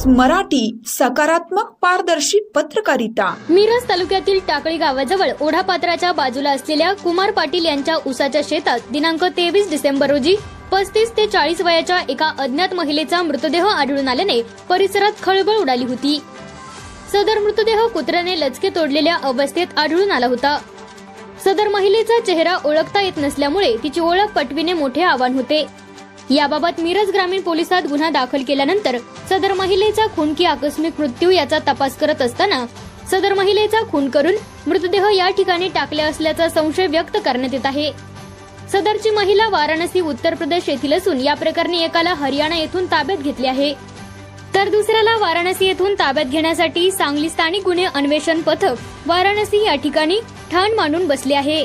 मराठी, सकारात्मक पारदर्शी पत्रकारिता। मिरज तालुक्यातील टाकळी गावाजवळ ओढापात्राच्या बाजूला असलेल्या कुमार पाटील यांच्या ऊसाच्या शेतात दिनांक 23 डिसेंबर रोजी 35 ते 40 वयाच्या एका अज्ञात महिलेचा मृतदेह आढळून आल्याने परिसरात खळबळ उडाली होती। सदर मृतदेह कुत्र्याने लचके तोडलेल्या अवस्थेत आढळून आला होता। सदर महिलेचा चेहरा ओळखता येत नसल्यामुळे तिची ओळख पटविणे मोठे आव्हान होते। याबाबत मिरज ग्रामीण पोलिसात गुन्हा दाखल केल्यानंतर सदर महिलेचा खून की आकस्मिक मृत्यू याचा तपास करत असताना सदर महिलेचा खून करून मृतदेह या ठिकाणी टाकले असल्याचा संशय व्यक्त करण्यात येत आहे। सदरची महिला वाराणसी, उत्तर प्रदेश येथील असून या प्रकरणी एकाला हरियाणा येथून ताब्यात घेतले आहे, तर दुसऱ्याला वाराणसी येथून ताब्यात घेण्यासाठी सांगली स्थानिक गुन्हे अन्वेषण पथक वाराणसी या ठिकाणी ठाण मांडून बसले आहे।